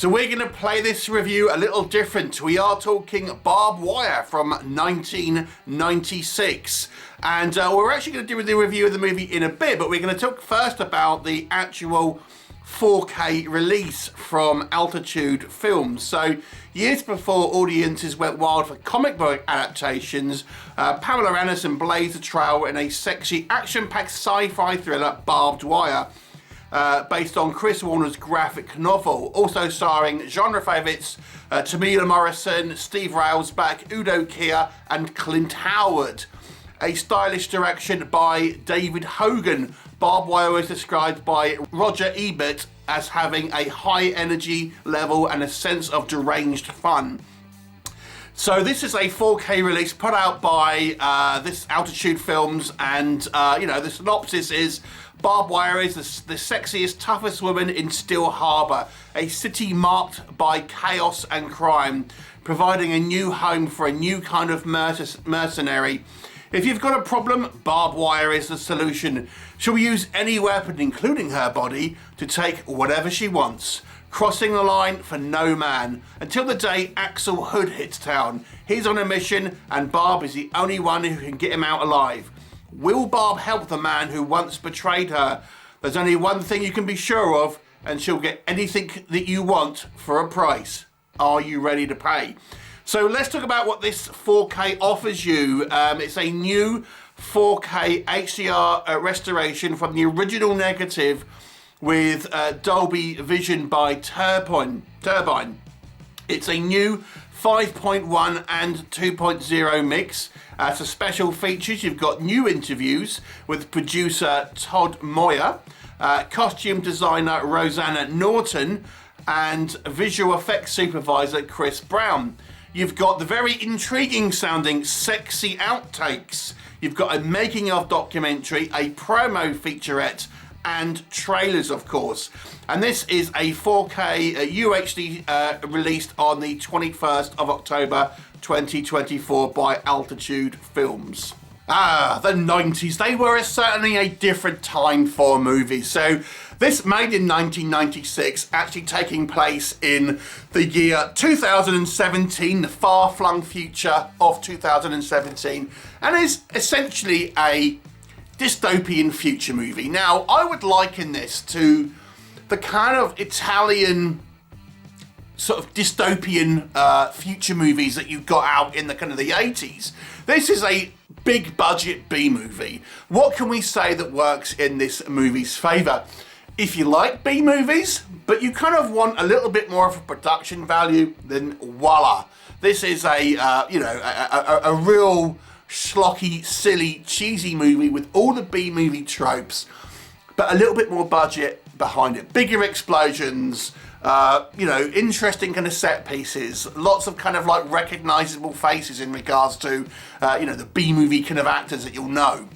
So we're going to play this review a little different. We are talking Barb Wire from 1996. And we're actually going to do the review of the movie in a bit, but we're going to talk first about the actual 4K release from Altitude Films. So years before audiences went wild for comic book adaptations, Pamela Anderson blazed a trail in a sexy, action-packed sci-fi thriller, Barbed Wire, based on Chris Warner's graphic novel, also starring genre favourites Temuera Morrison, Steve Railsback, Udo Kier and Clint Howard. A stylish direction by David Hogan. Barb Wire was described by Roger Ebert as having a high energy level and a sense of deranged fun. So this is a 4K release put out by this Altitude Films, and the synopsis is: Barb Wire is the sexiest, toughest woman in Still Harbour, a city marked by chaos and crime, providing a new home for a new kind of mercenary. If you've got a problem, Barb Wire is the solution. She'll use any weapon, including her body, to take whatever she wants, crossing the line for no man, until the day Axel Hood hits town. He's on a mission, and Barb is the only one who can get him out alive. Will Barb help the man who once betrayed her? There's only one thing you can be sure of, and she'll get anything that you want for a price. Are you ready to pay? So let's talk about what this 4K offers you. It's a new 4K HDR restoration from the original negative with Dolby Vision by Turbine. It's a new 5.1 and 2.0 mix. For special features, you've got new interviews with producer Todd Moyer, costume designer Rosanna Norton, and visual effects supervisor Chris Brown. You've got the very intriguing sounding sexy outtakes. You've got a making of documentary, a promo featurette, and trailers, of course. And this is a 4K UHD released on the 21st of October 2024 by Altitude Films. The 90s. They were certainly a different time for movies. So this, made in 1996, actually taking place in the year 2017, the far-flung future of 2017, and is essentially a dystopian future movie. Now, I would liken this to the kind of Italian sort of dystopian future movies that you got out in the kind of the 80s. This is a big budget B movie. What can we say that works in this movie's favour? If you like B movies, but you kind of want a little bit more of a production value, then voila. This is a real schlocky, silly, cheesy movie with all the B movie tropes, but a little bit more budget behind it. Bigger explosions, interesting kind of set pieces, lots of kind of like recognisable faces in regards to, the B movie kind of actors that you'll know.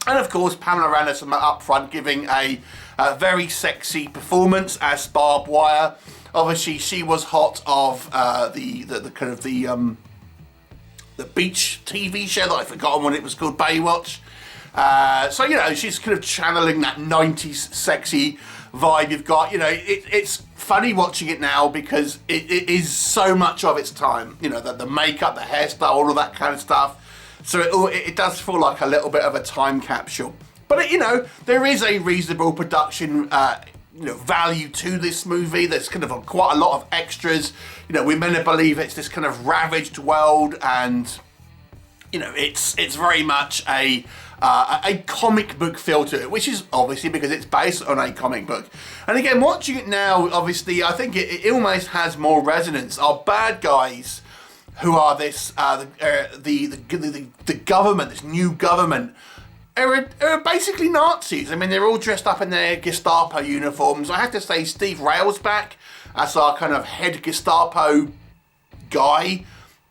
And of course, Pamela Anderson up front giving a very sexy performance as Barb Wire. Obviously, she was hot of the beach TV show that I've forgotten what it was called, Baywatch. She's kind of channeling that 90s sexy vibe. You've got, it's funny watching it now because it is so much of its time. The makeup, the hairstyle, all of that kind of stuff. So it does feel like a little bit of a time capsule. But, there is a reasonable production value to this movie. There's kind of quite a lot of extras. We're meant to believe it's this kind of ravaged world, and it's very much a comic book feel to it, which is obviously because it's based on a comic book. And again, watching it now, obviously, I think it almost has more resonance. Our bad guys, who are this the government, this new government, are basically Nazis. I mean, they're all dressed up in their Gestapo uniforms. I have to say, Steve Railsback, as our kind of head Gestapo guy,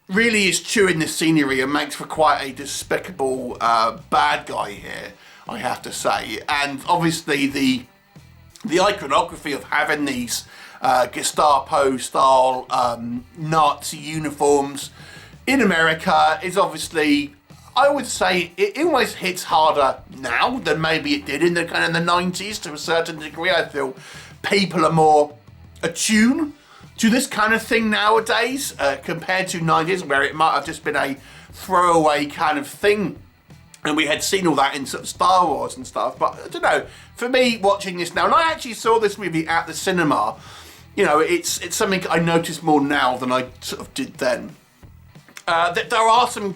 really is chewing the scenery and makes for quite a despicable bad guy here, I have to say. And obviously the iconography of having these Gestapo-style Nazi uniforms in America is obviously, I would say, it almost hits harder now than maybe it did in the kind of the 90s to a certain degree. I feel people are more attuned to this kind of thing nowadays, compared to 90s, where it might have just been a throwaway kind of thing. And we had seen all that in sort of Star Wars and stuff. But I don't know, for me, watching this now, and I actually saw this movie at the cinema, you know, it's something I notice more now than I sort of did then. There are some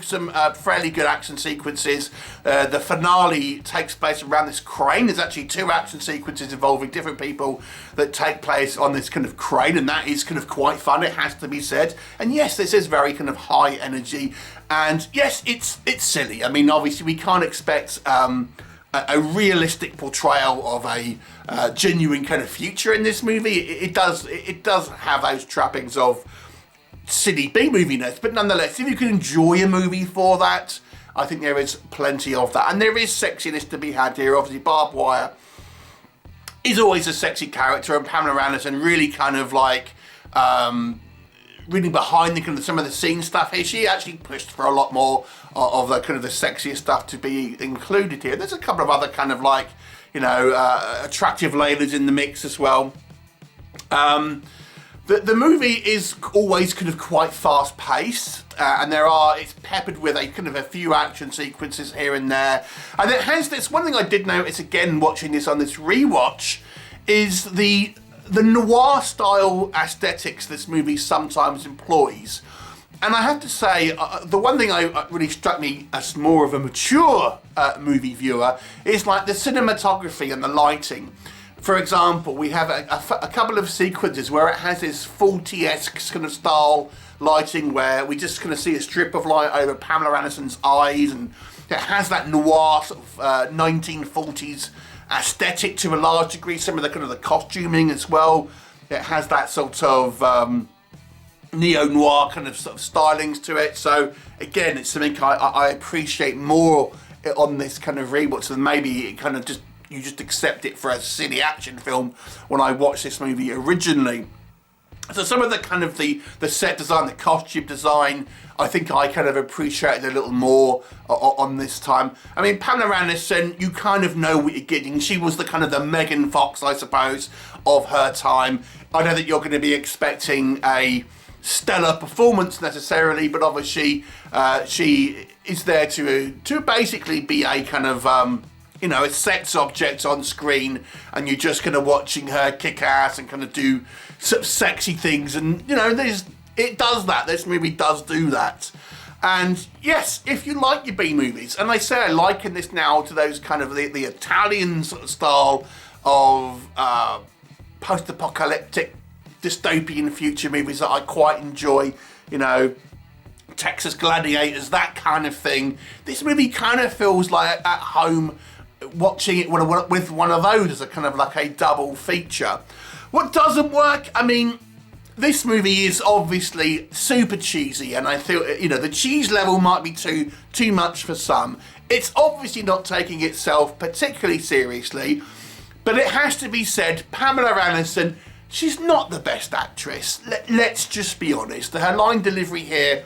fairly good action sequences. The finale takes place around this crane. There's actually 2 action sequences involving different people that take place on this kind of crane, and that is kind of quite fun, it has to be said. And yes, this is very kind of high energy, and yes, it's silly. I mean, obviously we can't expect a realistic portrayal of a genuine kind of future in this movie. It does have those trappings of silly B-movie-ness, but nonetheless, if you can enjoy a movie for that, I think there is plenty of that. And there is sexiness to be had here. Obviously, Barb Wire is always a sexy character, and Pamela Anderson really kind of like really behind the kind of some of the scene stuff here. She actually pushed for a lot more of the kind of the sexiest stuff to be included here. There's a couple of other kind of like, you know, attractive ladies in the mix as well. The movie is always kind of quite fast paced, and it's peppered with a few action sequences here and there. And it has this, one thing I did notice again watching this on this rewatch, is the noir style aesthetics this movie sometimes employs. And I have to say, the one thing I really struck me as more of a mature movie viewer is like the cinematography and the lighting. For example, we have a couple of sequences where it has this 40-esque kind of style lighting where we just kind of see a strip of light over Pamela Anderson's eyes, and it has that noir sort of 1940s aesthetic to a large degree. Some of the kind of the costuming as well. It has that sort of neo-noir kind of sort of stylings to it. So again, it's something I appreciate more on this kind of rewatch than maybe it kind of just, you just accept it for a silly action film when I watched this movie originally. So some of the kind of the set design, the costume design, I think I kind of appreciated a little more on this time. I mean, Pamela Anderson, you kind of know what you're getting. She was the kind of the Megan Fox, I suppose, of her time. I know that you're going to be expecting a stellar performance necessarily, but obviously she is there to basically be a kind of you know, a sex object on screen, and you're just kind of watching her kick ass and kind of do sort of sexy things, and you know, it does that. This movie does do that. And yes, if you like your B movies, and I say I liken this now to those kind of the Italian sort of style of post-apocalyptic dystopian future movies that I quite enjoy, you know, Texas Gladiators, that kind of thing. This movie kind of feels like at home watching it with one of those as a kind of like a double feature. What doesn't work, I mean, this movie is obviously super cheesy, and I feel, you know, the cheese level might be too much for some. It's obviously not taking itself particularly seriously, but it has to be said, Pamela Anderson, she's not the best actress. Let's just be honest. Her line delivery here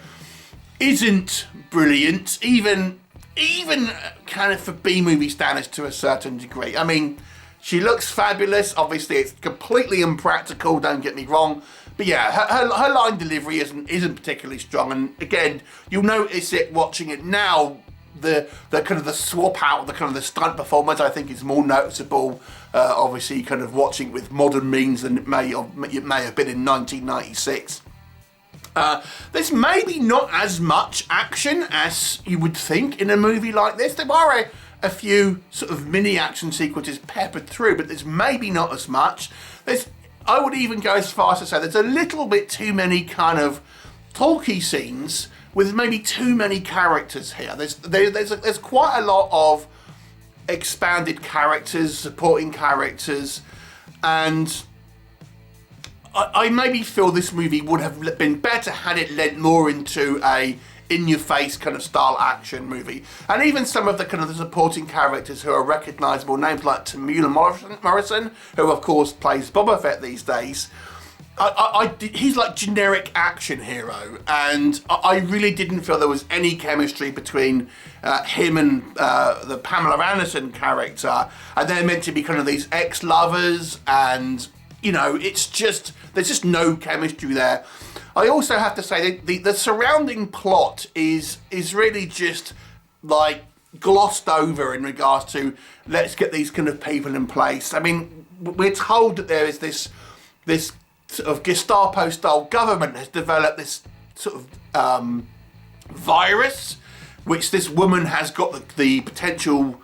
isn't brilliant, even kind of for B-movie standards to a certain degree. I mean, she looks fabulous. Obviously, it's completely impractical, don't get me wrong. But yeah, her line delivery isn't particularly strong. And again, you'll notice it watching it now. The kind of the swap out, the kind of the stunt performance, I think is more noticeable. Obviously, kind of watching with modern means than it may have been in 1996. There's maybe not as much action as you would think in a movie like this. There are a few sort of mini action sequences peppered through, but there's maybe not as much. I would even go as far as to say there's a little bit too many kind of talky scenes with maybe too many characters here. There's quite a lot of expanded characters, supporting characters, and I maybe feel this movie would have been better had it led more into a in-your-face kind of style action movie. And even some of the kind of the supporting characters who are recognisable, names like Temuera Morrison, who of course plays Boba Fett these days, he's like generic action hero, and I really didn't feel there was any chemistry between him and the Pamela Anderson character, and they're meant to be kind of these ex-lovers, and you know, it's just, there's just no chemistry there. I also have to say that the surrounding plot is really just like glossed over in regards to let's get these kind of people in place. I mean, we're told that there is this sort of Gestapo-style government has developed this sort of virus, which this woman has got the potential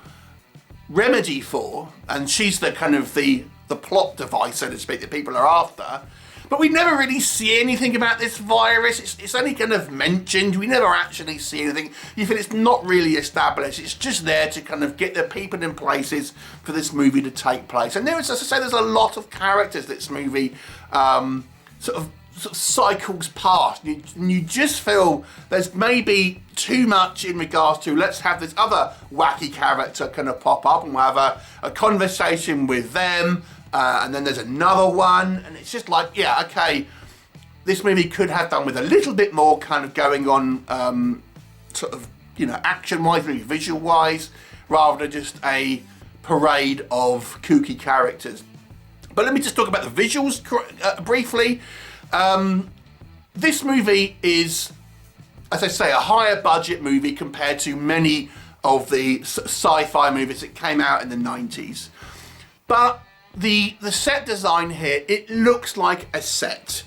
remedy for, and she's the kind of the plot device, so to speak, that people are after. But we never really see anything about this virus. It's only kind of mentioned. We never actually see anything. You feel it's not really established. It's just there to kind of get the people in places for this movie to take place. And there is, as I say, there's a lot of characters this movie sort of cycles past. You just feel there's maybe too much in regards to let's have this other wacky character kind of pop up and we'll have a conversation with them. And then there's another one, and it's just like, yeah, okay, this movie could have done with a little bit more kind of going on, sort of, you know, action-wise, maybe visual-wise, rather than just a parade of kooky characters. But let me just talk about the visuals briefly. This movie is, as I say, a higher budget movie compared to many of the sci-fi movies that came out in the 90s. But the set design here, it looks like a set.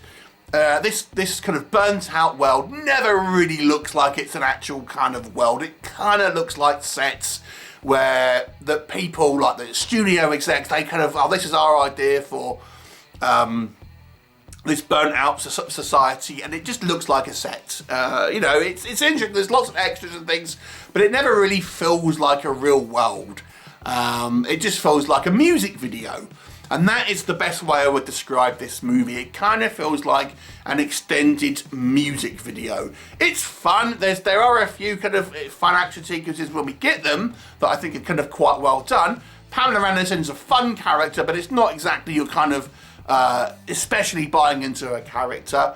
This kind of burnt out world never really looks like it's an actual kind of world. It kind of looks like sets where the people, like the studio execs, they kind of, oh, this is our idea for this burnt out society, and it just looks like a set. You know, it's interesting, there's lots of extras and things, but it never really feels like a real world. It just feels like a music video. And that is the best way I would describe this movie. It kind of feels like an extended music video. It's fun. There are a few kind of fun action sequences when we get them that I think are kind of quite well done. Pamela Anderson's a fun character, but it's not exactly your kind of, especially buying into a character.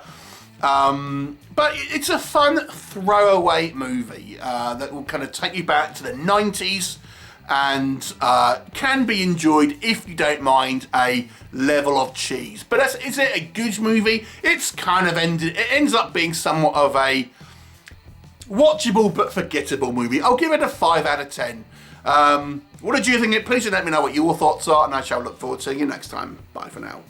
But it's a fun throwaway movie that will kind of take you back to the 90s. And can be enjoyed if you don't mind a level of cheese. But is it a good movie? It's kind of it ends up being somewhat of a watchable but forgettable movie. I'll give it a 5 out of 10. What did you think? Please let me know what your thoughts are, and I shall look forward to seeing you next time. Bye for now.